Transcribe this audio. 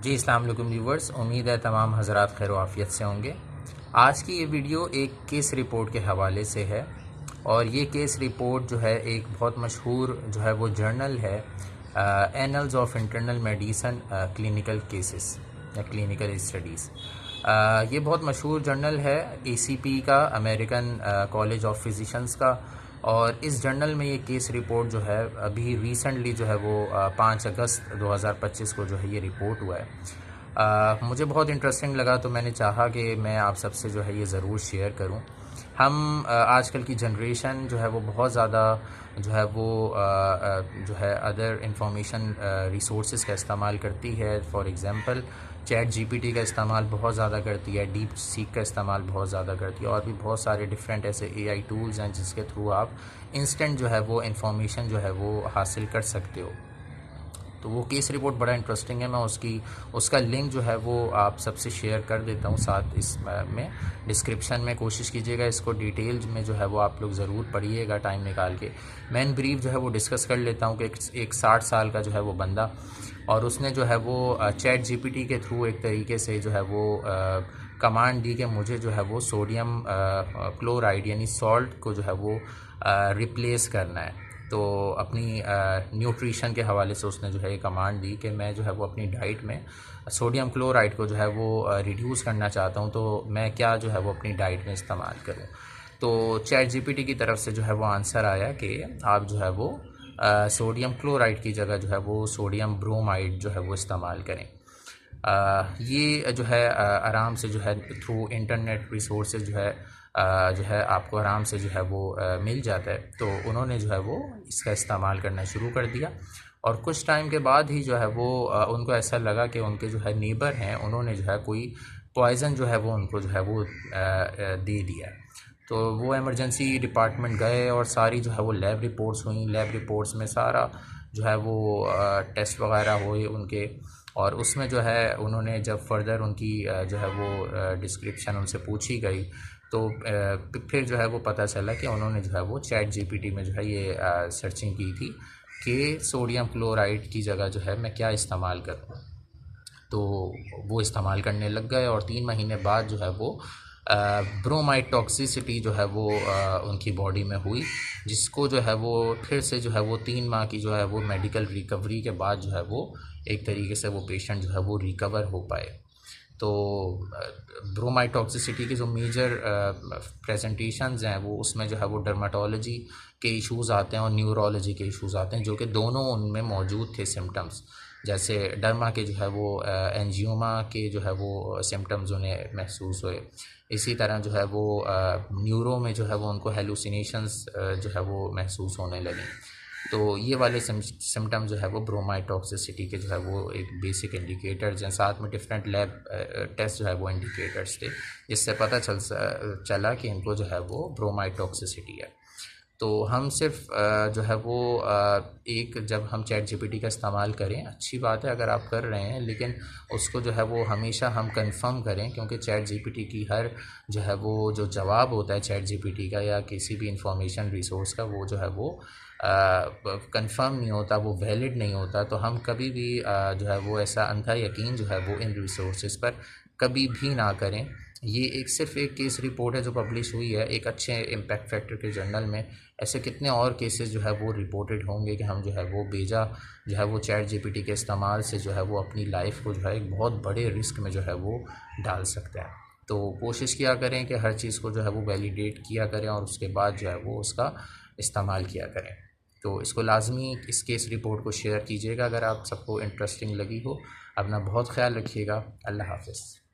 जी अस्सलाम वालेकुम व्यूवर्स, उम्मीद है तमाम हज़रात खैर आफ़ियत से होंगे। आज की ये वीडियो एक केस रिपोर्ट के हवाले से है और ये केस रिपोर्ट जो है एक बहुत मशहूर जो है वो जर्नल है, annuls of internal medicine clinical cases या क्लिनिकल स्टडीज़। ये बहुत मशहूर जर्नल है ACP का, अमेरिकन कॉलेज ऑफ फिजिशंस का। और इस जर्नल में ये केस रिपोर्ट जो है अभी रिसेंटली जो है वो 5 अगस्त 2025 को जो है ये रिपोर्ट हुआ है। मुझे बहुत इंटरेस्टिंग लगा तो मैंने चाहा कि मैं आप सबसे जो है ये ज़रूर शेयर करूं। हम आजकल की जनरेशन जो है वो बहुत ज़्यादा जो है वो जो है अदर इंफॉर्मेशन रिसोर्सेज का इस्तेमाल करती है। फॉर एग्ज़ाम्पल चैट GPT का इस्तेमाल बहुत ज़्यादा करती है, डीप सीक का इस्तेमाल बहुत ज़्यादा करती है और भी बहुत सारे डिफरेंट ऐसे AI टूल्स हैं जिसके थ्रू आप इंस्टेंट जो है वो इंफॉर्मेशन जो है वो हासिल कर सकते हो। तो वो केस रिपोर्ट बड़ा इंटरेस्टिंग है। मैं उसका लिंक जो है वो आप सबसे शेयर कर देता हूँ साथ इस में डिस्क्रिप्शन में। कोशिश कीजिएगा इसको डिटेल में जो है वो आप लोग ज़रूर पढ़िएगा टाइम निकाल के। मैं इन ब्रीफ जो है वो डिस्कस कर लेता हूँ कि एक 60 साल का जो है वो बंदा, और उसने जो है वो चैट GPT के थ्रू एक तरीके से जो है वो कमांड दी कि मुझे जो है वो सोडियम क्लोराइड यानी सॉल्ट को जो है वो रिप्लेस करना है। तो अपनी न्यूट्रिशन के हवाले से उसने जो है ये कमांड दी कि मैं जो है वो अपनी डाइट में सोडियम क्लोराइड को जो है वो रिड्यूस करना चाहता हूँ, तो मैं क्या जो है वो अपनी डाइट में इस्तेमाल करूँ। तो चैट GPT की तरफ से जो है वो आंसर आया कि आप जो है वो सोडियम क्लोराइड की जगह जो है वो सोडियम ब्रोमाइड जो है वो इस्तेमाल करें। ये जो है आराम से जो है थ्रू इंटरनेट रिसोर्सेज जो है आपको आराम से जो है वो मिल जाता है। तो उन्होंने जो है वो इसका इस्तेमाल करना शुरू कर दिया और कुछ टाइम के बाद ही जो है वो उनको ऐसा लगा कि उनके जो है नेबर हैं उन्होंने जो है कोई पॉइज़न जो है वो उनको जो है वो दे दिया। तो वो इमरजेंसी डिपार्टमेंट गए और सारी जो है वो लैब रिपोर्ट्स हुई। लैब रिपोर्ट्स में सारा जो है वो टेस्ट वगैरह हुए उनके, और उसमें जो है उन्होंने जब फर्दर उनकी जो है वो डिस्क्रिप्शन उनसे पूछी गई तो फिर जो है वो पता चला कि उन्होंने जो है वो चैट GPT में जो है ये सर्चिंग की थी कि सोडियम क्लोराइड की जगह जो है मैं क्या इस्तेमाल करूँ। तो वो इस्तेमाल करने लग गए और 3 महीने बाद जो है वो ब्रोमाइड टॉक्सिसिटी जो है वो उनकी बॉडी में हुई, जिसको जो है वो फिर से जो है वो 3 माह की जो है वो मेडिकल रिकवरी के बाद जो है वो एक तरीके से वो पेशेंट जो है वो रिकवर हो पाए। तो ब्रोमाइड टॉक्सिसिटी के जो मेजर प्रेजेंटेशंस हैं वो उसमें जो है वो डर्माटोलॉजी के इश्यूज़ आते हैं और न्यूरोलॉजी के इश्यूज़ आते हैं, जो कि दोनों उनमें मौजूद थे सिम्टम्स। जैसे डर्मा के जो है वो एंजियोमा के जो है वो सिम्टम्स उन्हें महसूस हुए। इसी तरह जो है वो न्यूरो में जो है वो उनको हेलुसिनेशंस जो है वो महसूस होने लगे। तो ये वाले सिम्टम जो है वो ब्रोमाइड टॉक्सिसिटी के जो है वो एक बेसिक इंडिकेटर्स हैं। साथ में डिफरेंट लैब टेस्ट जो है वो इंडिकेटर्स थे जिससे पता चला कि इनको जो है वो ब्रोमाइड टॉक्सिसिटी है। तो हम सिर्फ जो है वो एक जब हम चैट GPT का इस्तेमाल करें, अच्छी बात है अगर आप कर रहे हैं, लेकिन उसको जो है वो हमेशा हम कंफर्म करें, क्योंकि चैट GPT की हर जो है वो जो जवाब होता है चैट GPT का या किसी भी इंफॉर्मेशन रिसोर्स का, वो जो है वो कंफर्म नहीं होता, वो वैलिड नहीं होता। तो हम कभी भी जो है वो ऐसा अंधा यकीन जो है वो इन रिसोर्सेज पर कभी भी ना करें। ये एक सिर्फ एक केस रिपोर्ट है जो पब्लिश हुई है एक अच्छे इम्पैक्ट फैक्टर के जर्नल में। ऐसे कितने और केसेस जो है वो रिपोर्टेड होंगे कि हम जो है वो बेजा जो है वो चैट GPT के इस्तेमाल से जो है वो अपनी लाइफ को जो है एक बहुत बड़े रिस्क में जो है वो डाल सकते हैं। तो कोशिश किया करें कि हर चीज़ को जो है वो वैलिडेट किया करें और उसके बाद जो है वो उसका इस्तेमाल किया करें। तो इसको लाजमी इस केस रिपोर्ट को शेयर कीजिएगा अगर आप सबको इंटरेस्टिंग लगी हो। अपना बहुत ख्याल रखिएगा। अल्लाह हाफ़िज़।